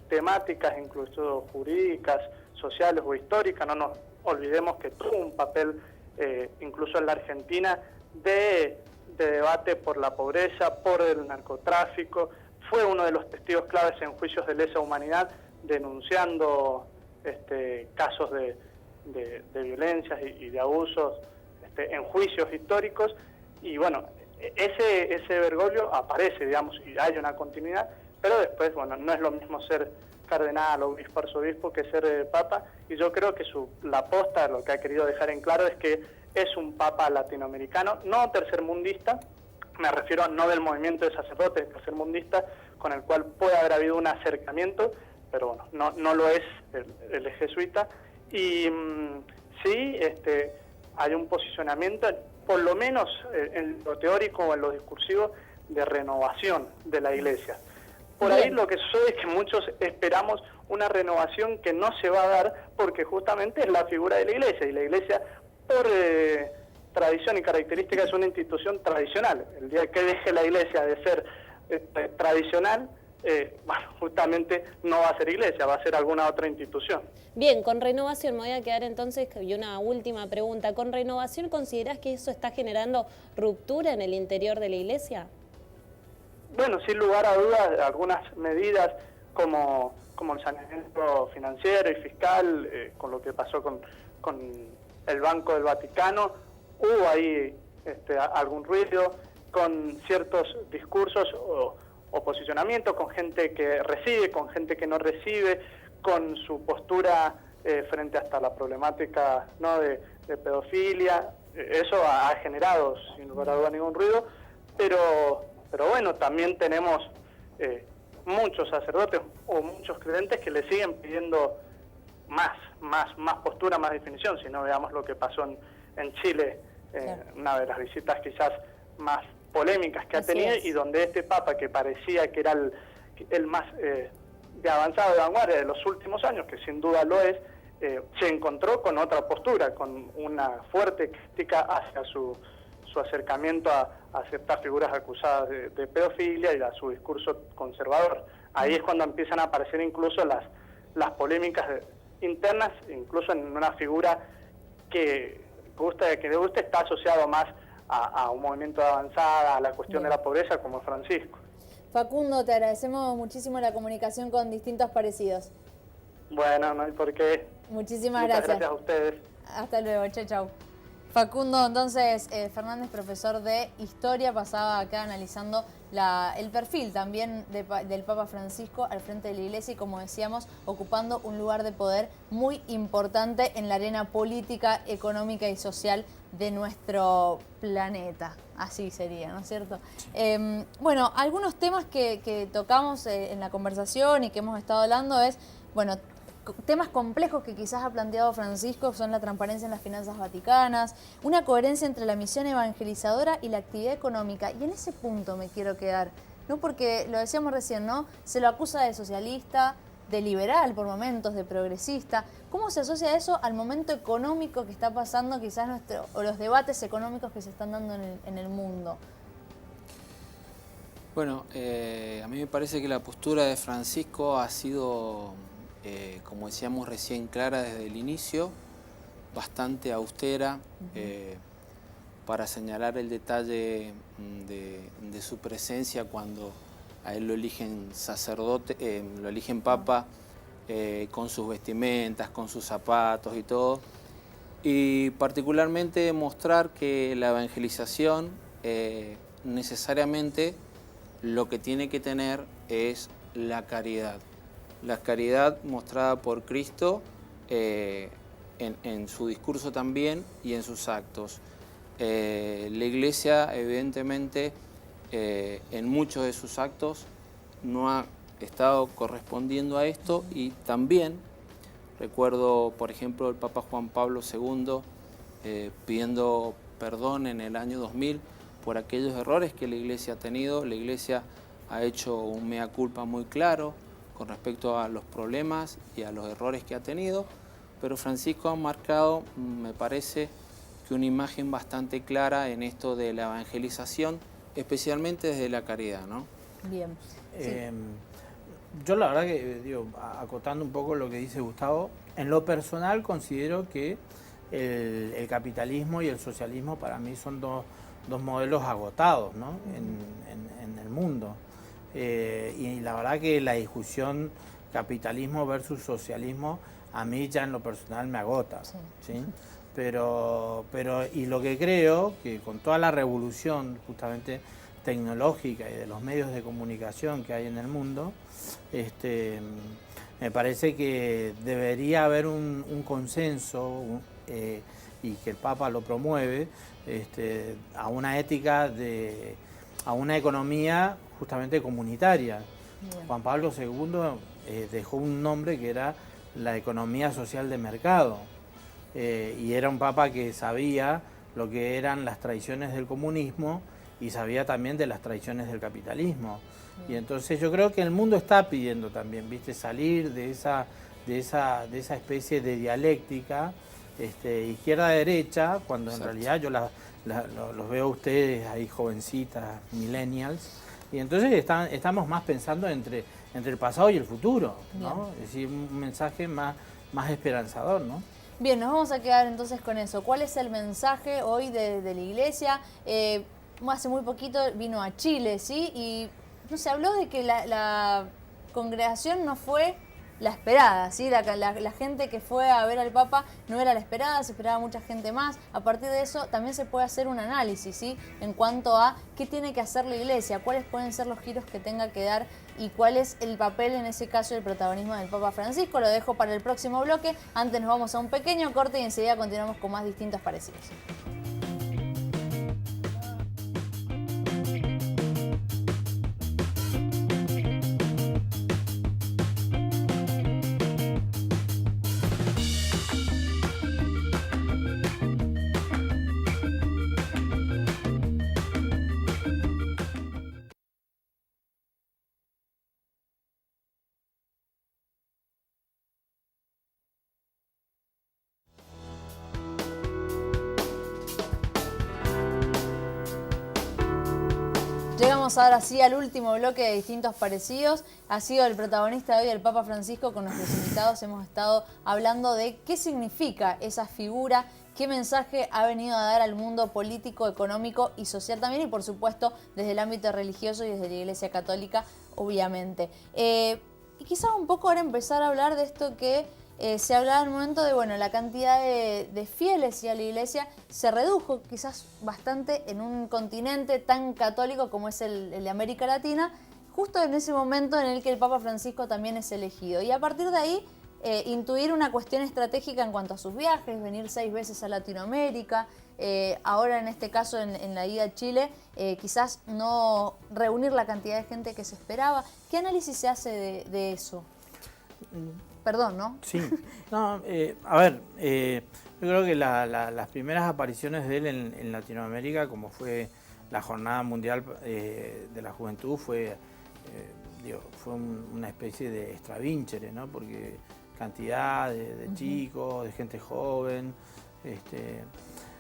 Speaker 10: temáticas, incluso jurídicas, sociales o históricas. No nos olvidemos que tuvo un papel, incluso en la Argentina, de debate por la pobreza, por el narcotráfico. Fue uno de los testigos claves en juicios de lesa humanidad, denunciando casos de violencias y de abusos en juicios históricos. Y bueno, ese Bergoglio aparece, digamos, y hay una continuidad, pero después, bueno, no es lo mismo ser cardenal, obispo, arzobispo que ser papa, y yo creo que la posta, lo que ha querido dejar en claro es que es un papa latinoamericano, no tercermundista, me refiero no del movimiento de sacerdotes tercermundista, con el cual puede haber habido un acercamiento, pero bueno, no lo es el jesuita, y sí hay un posicionamiento, por lo menos en lo teórico o en lo discursivo, de renovación de la Iglesia. Por ahí lo que sucede es que muchos esperamos una renovación que no se va a dar porque justamente es la figura de la Iglesia, y la Iglesia por tradición y característica es una institución tradicional. El día que deje la Iglesia de ser tradicional, bueno, justamente no va a ser Iglesia, va a ser alguna otra institución.
Speaker 2: Bien, con renovación, me voy a quedar entonces, y una última pregunta, ¿con renovación considerás que eso está generando ruptura en el interior de la Iglesia?
Speaker 10: Bueno, sin lugar a dudas, algunas medidas como el saneamiento financiero y fiscal, con lo que pasó con el Banco del Vaticano, hubo ahí algún ruido, con ciertos discursos o posicionamiento, con gente que recibe, con gente que no recibe, con su postura frente hasta la problemática, ¿no?, de pedofilia. Eso ha generado, sin lugar a dudas, ningún ruido, pero bueno, también tenemos muchos sacerdotes o muchos creyentes que le siguen pidiendo más postura, más definición. Si no, veamos lo que pasó en Chile, claro, una de las visitas quizás más polémicas que ha tenido, y donde este Papa, que parecía que era el más de avanzada, de vanguardia de los últimos años, que sin duda lo es, se encontró con otra postura, con una fuerte crítica hacia su acercamiento a ciertas figuras acusadas de pedofilia y a su discurso conservador. Ahí es cuando empiezan a aparecer incluso las polémicas internas, incluso en una figura que le gusta, está asociado más a un movimiento de avanzada, a la cuestión de la pobreza, como Francisco.
Speaker 1: Facundo, te agradecemos muchísimo la comunicación con Distintos Parecidos.
Speaker 10: Bueno, no hay por qué.
Speaker 1: Muchísimas gracias.
Speaker 10: Gracias a ustedes.
Speaker 1: Hasta luego, chau. Facundo, entonces, Fernández, profesor de Historia, pasaba acá analizando el perfil también del Papa Francisco al frente de la Iglesia y, como decíamos, ocupando un lugar de poder muy importante en la arena política, económica y social de nuestro planeta. Así sería, ¿no es cierto? Bueno, algunos temas que tocamos en la conversación y que hemos estado hablando es, bueno, temas complejos que quizás ha planteado Francisco son la transparencia en las finanzas vaticanas, una coherencia entre la misión evangelizadora y la actividad económica. Y en ese punto me quiero quedar, ¿no? Porque lo decíamos recién, ¿no? Se lo acusa de socialista, de liberal por momentos, de progresista. ¿Cómo se asocia eso al momento económico que está pasando quizás o los debates económicos que se están dando en el mundo?
Speaker 9: Bueno, a mí me parece que la postura de Francisco ha sido, como decíamos recién, clara desde el inicio, bastante austera, para señalar el detalle de su presencia cuando a él lo eligen sacerdote, lo eligen papa, con sus vestimentas, con sus zapatos y todo. Y particularmente mostrar que la evangelización necesariamente lo que tiene que tener es la caridad. La caridad mostrada por Cristo en su discurso también y en sus actos. La Iglesia, evidentemente, en muchos de sus actos no ha estado correspondiendo a esto, y también recuerdo, por ejemplo, el Papa Juan Pablo II pidiendo perdón en el año 2000 por aquellos errores que la Iglesia ha tenido. La Iglesia ha hecho un mea culpa muy claro con respecto a los problemas y a los errores que ha tenido, pero Francisco ha marcado, me parece, que una imagen bastante clara en esto de la evangelización, especialmente desde la caridad, ¿no?
Speaker 1: Bien. Sí.
Speaker 8: Yo la verdad que, digo, acotando un poco lo que dice Gustavo, en lo personal considero que el capitalismo y el socialismo para mí son dos modelos agotados, ¿no? en el mundo. Y la verdad que la discusión capitalismo versus socialismo a mí ya en lo personal me agota, ¿sí? ¿Sí? Pero y lo que creo que con toda la revolución justamente tecnológica y de los medios de comunicación que hay en el mundo, me parece que debería haber un consenso y que el Papa lo promueve, a una ética, a una economía justamente comunitaria. Bien. Juan Pablo II dejó un nombre que era la economía social de mercado, y era un Papa que sabía lo que eran las tradiciones del comunismo y sabía también de las tradiciones del capitalismo. Y entonces yo creo que el mundo está pidiendo también, ¿viste?, salir de esa especie de dialéctica izquierda-derecha, cuando en realidad yo los veo a ustedes ahí jovencitas, millennials, y entonces estamos más pensando entre el pasado y el futuro, ¿no? Es decir, un mensaje más esperanzador, ¿no?
Speaker 1: Bien, nos vamos a quedar entonces con eso. ¿Cuál es el mensaje hoy de la Iglesia? Hace muy poquito vino a Chile, ¿sí? Y no se habló de que la congregación no fue la esperada, ¿sí? La gente que fue a ver al Papa no era la esperada, se esperaba mucha gente más. A partir de eso también se puede hacer un análisis, ¿sí?, en cuanto a qué tiene que hacer la Iglesia, cuáles pueden ser los giros que tenga que dar y cuál es el papel, en ese caso, el protagonismo del Papa Francisco. Lo dejo para el próximo bloque. Antes nos vamos a un pequeño corte y enseguida continuamos con más distintos parecidos. Llegamos ahora sí al último bloque de distintos parecidos. Ha sido el protagonista de hoy el Papa Francisco. Con nuestros invitados hemos estado hablando de qué significa esa figura, qué mensaje ha venido a dar al mundo político, económico y social también, y por supuesto desde el ámbito religioso y desde la Iglesia Católica, obviamente. Y quizás un poco ahora empezar a hablar de esto que se hablaba en un momento de, bueno, la cantidad de fieles y a la Iglesia se redujo quizás bastante en un continente tan católico como es el de América Latina, justo en ese momento en el que el Papa Francisco también es elegido. Y a partir de ahí, intuir una cuestión estratégica en cuanto a sus viajes, venir 6 veces a Latinoamérica, ahora en este caso en la ida a Chile, quizás no reunir la cantidad de gente que se esperaba. ¿Qué análisis se hace de eso? Perdón, ¿no?
Speaker 8: Sí. No, a ver, yo creo que las primeras apariciones de él en Latinoamérica, como fue la Jornada Mundial de la Juventud, fue una especie de extravínchere, ¿no? Porque cantidad de chicos, de gente joven,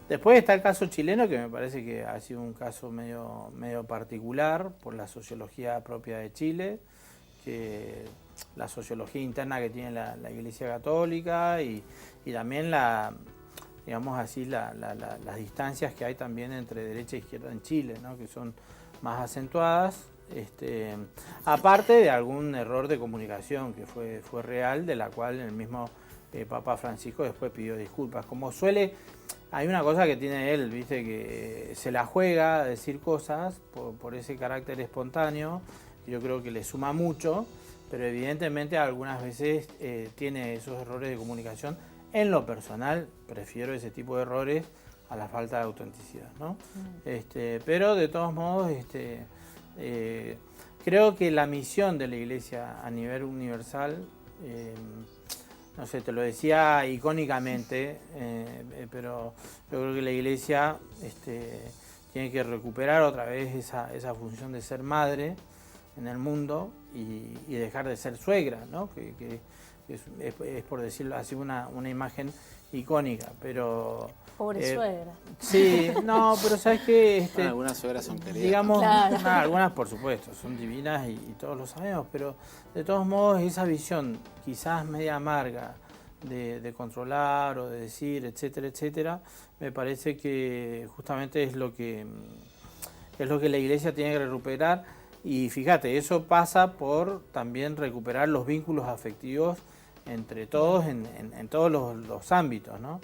Speaker 8: Después está el caso chileno, que me parece que ha sido un caso medio particular por la sociología propia de Chile, que la sociología interna que tiene la Iglesia Católica y también digamos así, las distancias que hay también entre derecha e izquierda en Chile, ¿no? Que son más acentuadas, aparte de algún error de comunicación que fue real, de la cual el mismo Papa Francisco después pidió disculpas. Como hay una cosa que tiene él, viste, que se la juega a decir cosas por ese carácter espontáneo, yo creo que le suma mucho, pero evidentemente algunas veces tiene esos errores de comunicación. En lo personal, prefiero ese tipo de errores a la falta de autenticidad, ¿no? Pero de todos modos, creo que la misión de la Iglesia a nivel universal, no sé, te lo decía icónicamente, pero yo creo que la Iglesia tiene que recuperar otra vez esa función de ser madre en el mundo y dejar de ser suegra, ¿no? Que es por decirlo así una imagen icónica, pero...
Speaker 2: Pobre suegra.
Speaker 8: Sí, no, pero sabes que...
Speaker 9: Bueno, algunas suegras son queridas.
Speaker 8: Digamos,
Speaker 2: Claro.
Speaker 8: algunas por supuesto, son divinas y todos lo sabemos, pero de todos modos esa visión quizás media amarga de controlar o de decir, etcétera, etcétera, me parece que justamente es lo que la Iglesia tiene que recuperar. Y fíjate, eso pasa por también recuperar los vínculos afectivos entre todos en todos los ámbitos, ¿no?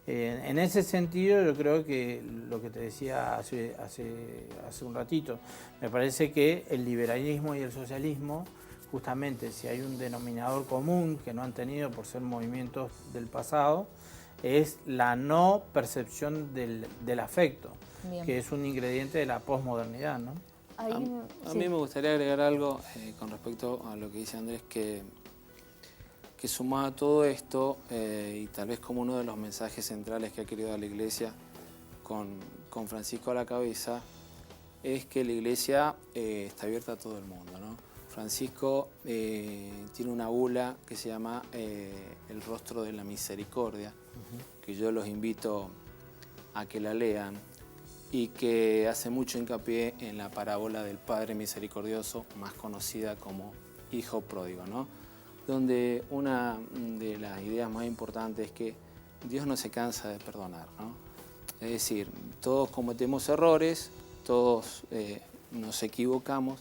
Speaker 8: En ese sentido yo creo que lo que te decía hace un ratito, me parece que el liberalismo y el socialismo, justamente si hay un denominador común que no han tenido por ser movimientos del pasado, es la no percepción del afecto,
Speaker 1: Bien.
Speaker 8: que es un ingrediente de la posmodernidad, ¿no?
Speaker 2: Ahí,
Speaker 9: A
Speaker 2: sí.
Speaker 9: mí me gustaría agregar algo con respecto a lo que dice Andrés, que sumado a todo esto, y tal vez como uno de los mensajes centrales que ha querido dar la Iglesia con Francisco a la cabeza, es que la Iglesia está abierta a todo el mundo, ¿no? Francisco tiene una bula que se llama El rostro de la misericordia, que yo los invito a que la lean, y que hace mucho hincapié en la parábola del Padre Misericordioso, más conocida como Hijo Pródigo, ¿no? Donde una de las ideas más importantes es que Dios no se cansa de perdonar, ¿no? Es decir, todos cometemos errores, todos nos equivocamos,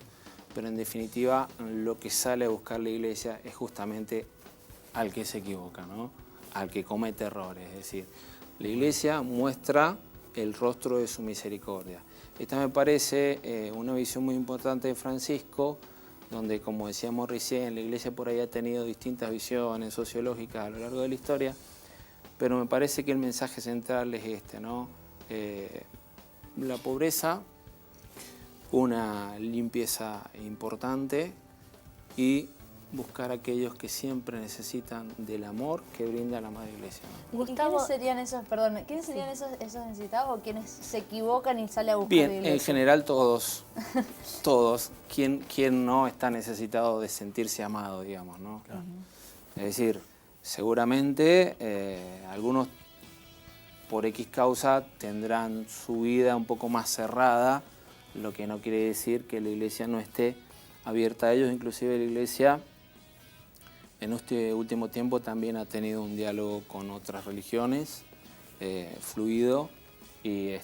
Speaker 9: pero en definitiva lo que sale a buscar la Iglesia es justamente al que se equivoca, ¿no? Al que comete errores. Es decir, la Iglesia muestra el rostro de su misericordia. Esta me parece una visión muy importante de Francisco, donde, como decíamos recién, la Iglesia por ahí ha tenido distintas visiones sociológicas a lo largo de la historia, pero me parece que el mensaje central es este, ¿no? La pobreza, una limpieza importante y buscar a aquellos que siempre necesitan del amor que brinda la Madre Iglesia, ¿no?
Speaker 2: Gustavo,
Speaker 1: ¿Quiénes serían esos necesitados o quienes se equivocan y sale a buscar
Speaker 9: Bien,
Speaker 1: la
Speaker 9: en
Speaker 1: Iglesia?
Speaker 9: general todos. ¿Quién no está necesitado de sentirse amado, digamos, ¿no? Claro. Es decir, seguramente algunos por X causa tendrán su vida un poco más cerrada, lo que no quiere decir que la Iglesia no esté abierta a ellos. Inclusive la Iglesia en este último tiempo también ha tenido un diálogo con otras religiones, fluido, y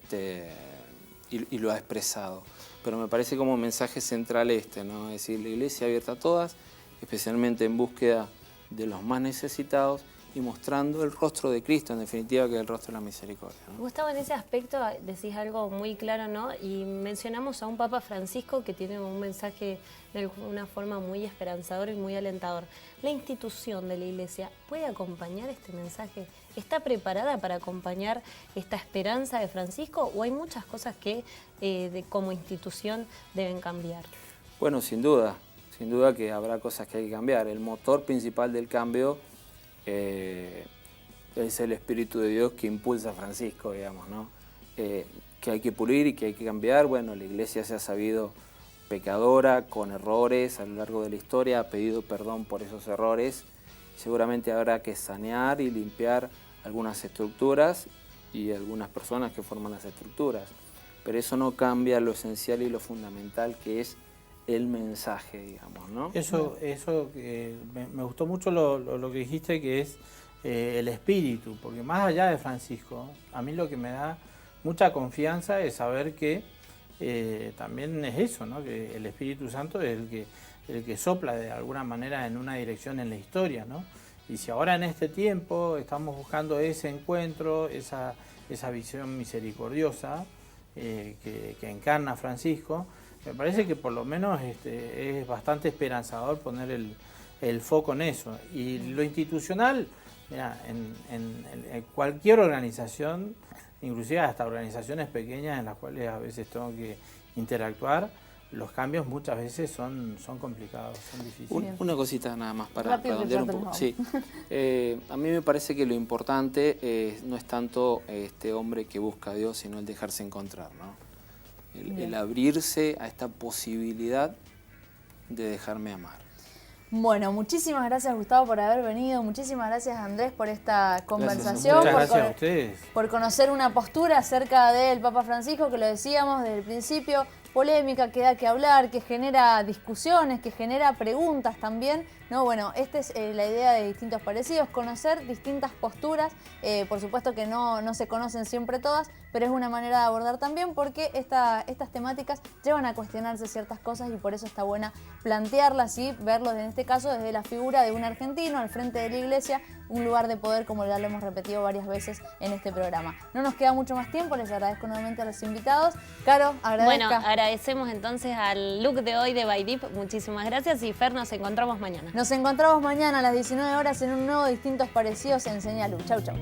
Speaker 9: lo ha expresado. Pero me parece como mensaje central ¿no? Es decir, la Iglesia abierta a todas, especialmente en búsqueda de los más necesitados y mostrando el rostro de Cristo, en definitiva, que es el rostro de la misericordia, ¿no?
Speaker 2: Gustavo, en ese aspecto decís algo muy claro, ¿no? Y mencionamos a un Papa Francisco que tiene un mensaje de una forma muy esperanzadora y muy alentador. ¿La institución de la Iglesia puede acompañar este mensaje? ¿Está preparada para acompañar esta esperanza de Francisco o hay muchas cosas que como institución deben cambiar?
Speaker 9: Bueno, sin duda que habrá cosas que hay que cambiar. El motor principal del cambio es el Espíritu de Dios que impulsa a Francisco, digamos, ¿no? Que hay que pulir y que hay que cambiar. Bueno, la Iglesia se ha sabido pecadora, con errores a lo largo de la historia, ha pedido perdón por esos errores. Seguramente habrá que sanear y limpiar algunas estructuras y algunas personas que forman las estructuras. Pero eso no cambia lo esencial y lo fundamental, que es el mensaje, digamos, ¿no?
Speaker 8: Eso que me gustó mucho lo que dijiste, que es el espíritu, porque más allá de Francisco, a mí lo que me da mucha confianza es saber que también es eso, ¿no? Que el Espíritu Santo es el que sopla de alguna manera en una dirección en la historia, ¿no? Y si ahora en este tiempo estamos buscando ese encuentro, esa visión misericordiosa que encarna Francisco, me parece que por lo menos es bastante esperanzador poner el foco en eso. Y lo institucional, mira, en cualquier organización, inclusive hasta organizaciones pequeñas en las cuales a veces tengo que interactuar, los cambios muchas veces son complicados, son difíciles.
Speaker 9: Una cosita nada más para redondear un poco. Sí. A mí me parece que lo importante no es tanto este hombre que busca a Dios, sino el dejarse encontrar, ¿no? El abrirse a esta posibilidad de dejarme amar.
Speaker 1: Bueno, muchísimas gracias, Gustavo, por haber venido. Muchísimas gracias, Andrés, por esta conversación.
Speaker 8: Muchas gracias a ustedes.
Speaker 1: Por conocer una postura acerca del Papa Francisco, que lo decíamos desde el principio, polémica, que da que hablar, que genera discusiones, que genera preguntas también, ¿no? Bueno, esta es la idea de Distintos Parecidos, conocer distintas posturas. Por supuesto que no se conocen siempre todas, pero es una manera de abordar también, porque estas temáticas llevan a cuestionarse ciertas cosas y por eso está buena plantearlas y verlos, en este caso, desde la figura de un argentino al frente de la Iglesia, un lugar de poder, como ya lo hemos repetido varias veces en este programa. No nos queda mucho más tiempo, les agradezco nuevamente a los invitados. Caro, agradezco.
Speaker 2: Bueno, agradecemos entonces al look de hoy de By Deep, muchísimas gracias, y Fer, nos encontramos mañana.
Speaker 1: Nos encontramos mañana a las 19 horas en un nuevo Distintos Parecidos en Señal U. Chau, chau.